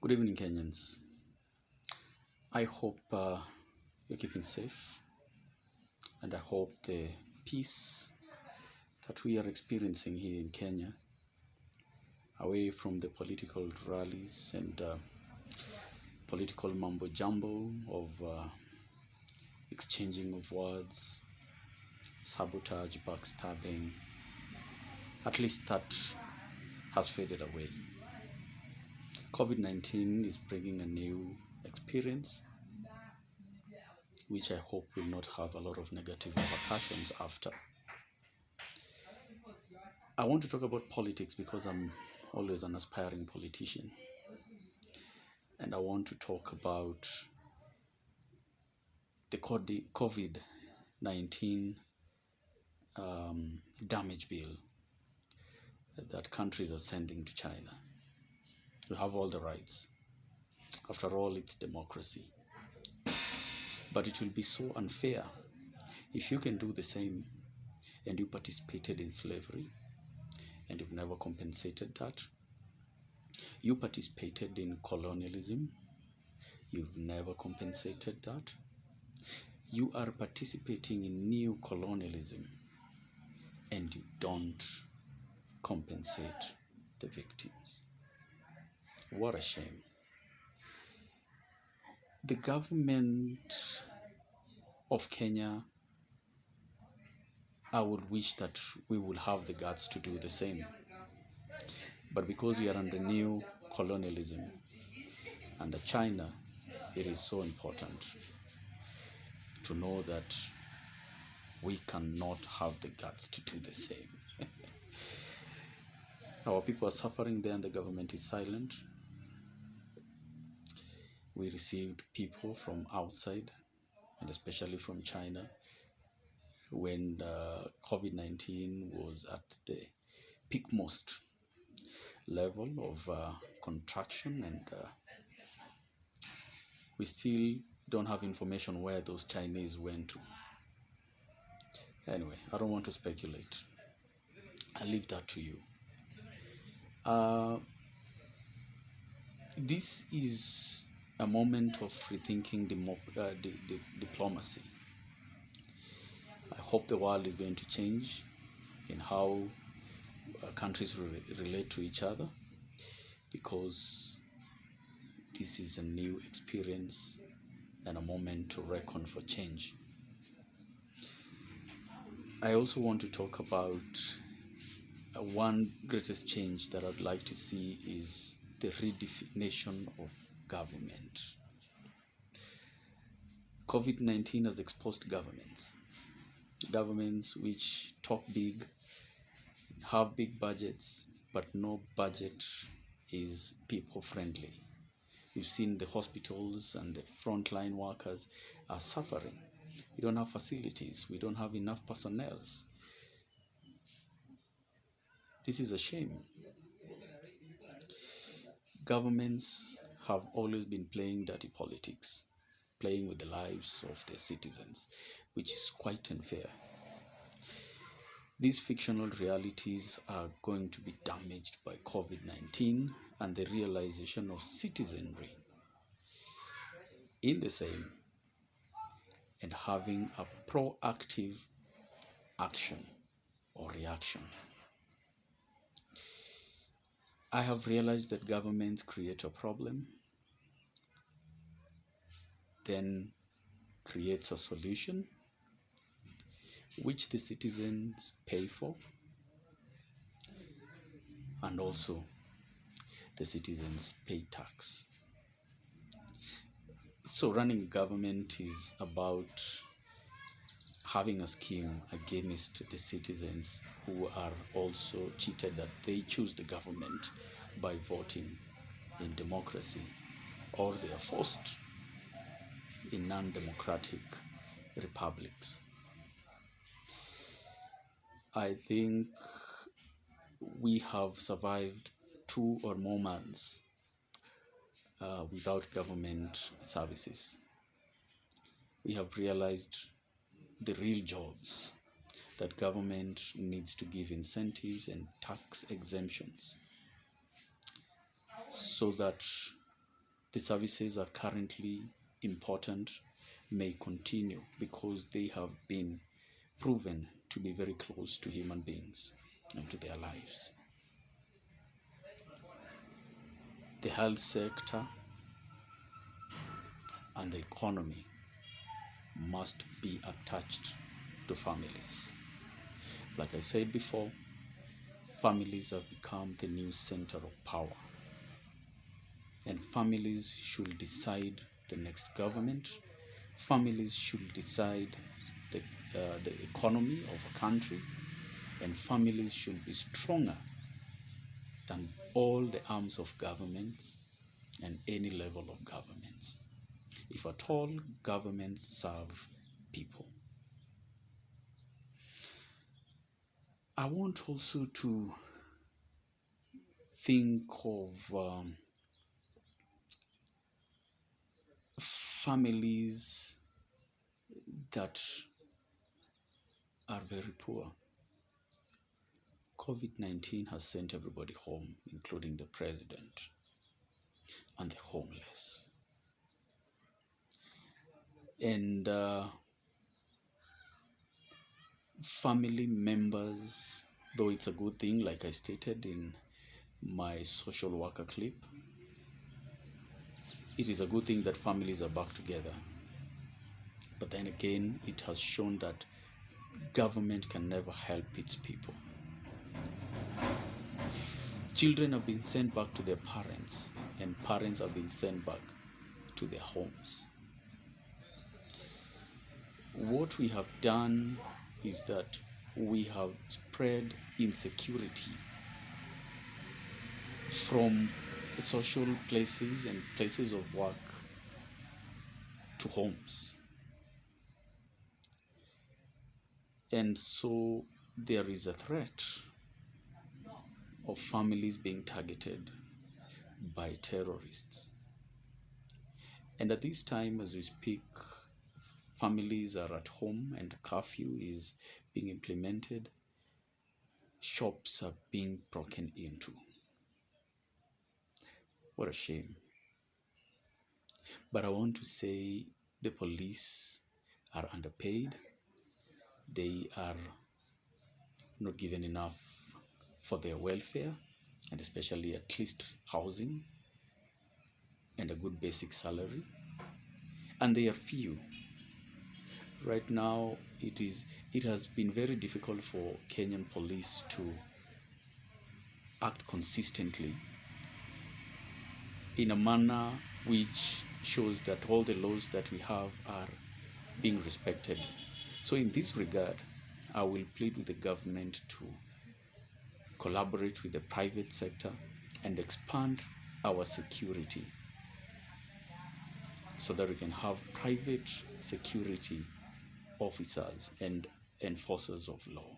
Good evening, Kenyans. I hope you're keeping safe, and I hope the peace that we are experiencing here in Kenya, away from the political rallies and political mumbo jumbo of exchanging of words, sabotage, backstabbing, at least that has faded away. COVID-19 is bringing a new experience, which I hope will not have a lot of negative repercussions after. I want to talk about politics because I'm always an aspiring politician. And I want to talk about the COVID 19 damage bill that countries are sending to China. You have all the rights. After all, it's democracy. But it will be so unfair if you can do the same and you participated in slavery and you've never compensated that. You participated in colonialism, you've never compensated that. You are participating in new colonialism and you don't compensate the victims. What a shame. The government of Kenya, I would wish that we would have the guts to do the same. But because we are under new colonialism, under China, it is so important to know that we cannot have the guts to do the same. Our people are suffering there and the government is silent. We received people from outside, and especially from China, when COVID-19 was at the peakmost level of contraction, and we still don't have information where those Chinese went to. Anyway, I don't want to speculate. I leave that to you. This is a moment of rethinking diplomacy. I hope the world is going to change in how countries relate to each other, because this is a new experience and a moment to reckon for change. I also want to talk about one greatest change that I'd like to see is the redefinition of government. COVID-19 has exposed governments which talk big, have big budgets, but no budget is people friendly. We've seen the hospitals and the frontline workers are suffering. We don't have facilities, we don't have enough personnel. This is a shame. Governments have always been playing dirty politics, playing with the lives of their citizens, which is quite unfair. These fictional realities are going to be damaged by COVID-19 and the realization of citizenry in the same, and having a proactive action or reaction. I have realized that governments create a problem, then creates a solution, which the citizens pay for, and also the citizens pay tax. So running government is about having a scheme against the citizens who are also cheated that they choose the government by voting in democracy, or they are forced in non-democratic republics. I think we have survived 2 or more months without government services. We have realized the real jobs that government needs to give incentives and tax exemptions so that the services are currently important may continue because they have been proven to be very close to human beings and to their lives. The health sector and the economy must be attached to families. Like I said before, families have become the new center of power, and families should decide the next government. Families should decide the economy of a country, and families should be stronger than all the arms of governments and any level of governments. If at all governments serve people. I want also to think of families that are very poor. COVID-19 has sent everybody home, including the president and the homeless. And family members, though it's a good thing, like I stated in my social worker clip, it is a good thing that families are back together. But then again, it has shown that government can never help its people. Children have been sent back to their parents, and parents have been sent back to their homes. What we have done is that we have spread insecurity from social places and places of work to homes. And so there is a threat of families being targeted by terrorists. And at this time, as we speak, families are at home and curfew is being implemented. Shops are being broken into. What a shame. But I want to say the police are underpaid. They are not given enough for their welfare, and especially at least housing and a good basic salary. And they are few. Right now, it has been very difficult for Kenyan police to act consistently in a manner which shows that all the laws that we have are being respected. So in this regard, I will plead with the government to collaborate with the private sector and expand our security so that we can have private security officers and enforcers of law.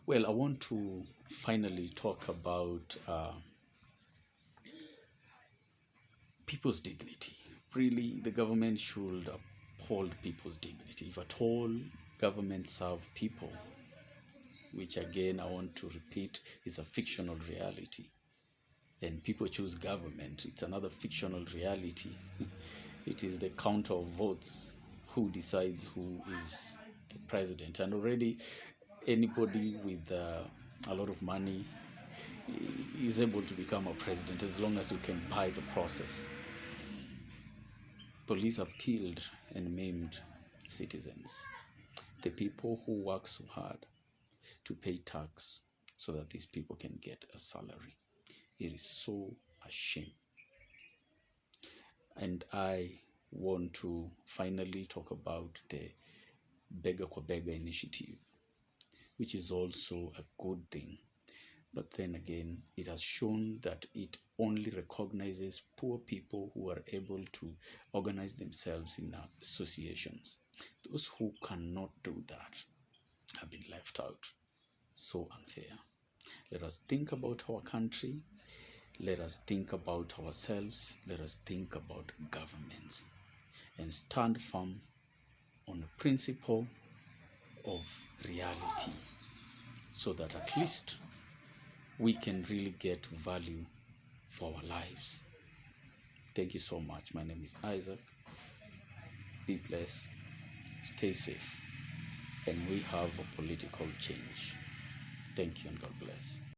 Well, I want to finally talk about people's dignity. Really, the government should uphold people's dignity. If at all governments serve people, which again I want to repeat is a fictional reality, and people choose government, it's another fictional reality. It is the count of votes who decides who is the president, and already anybody with a lot of money is able to become a president as long as you can buy the process. Police have killed and maimed citizens, the people who work so hard to pay tax so that these people can get a salary. It is so a shame. And I want to finally talk about the Beggar kwa Beggar initiative, which is also a good thing. But then again, it has shown that it only recognizes poor people who are able to organize themselves in associations. Those who cannot do that have been left out. So unfair. Let us think about our country. Let us think about ourselves. Let us think about governments and stand firm on a principle of reality so that at least we can really get value for our lives. Thank you so much. My name is Isaac. Be blessed, stay safe, and we have a political change. Thank you and God bless.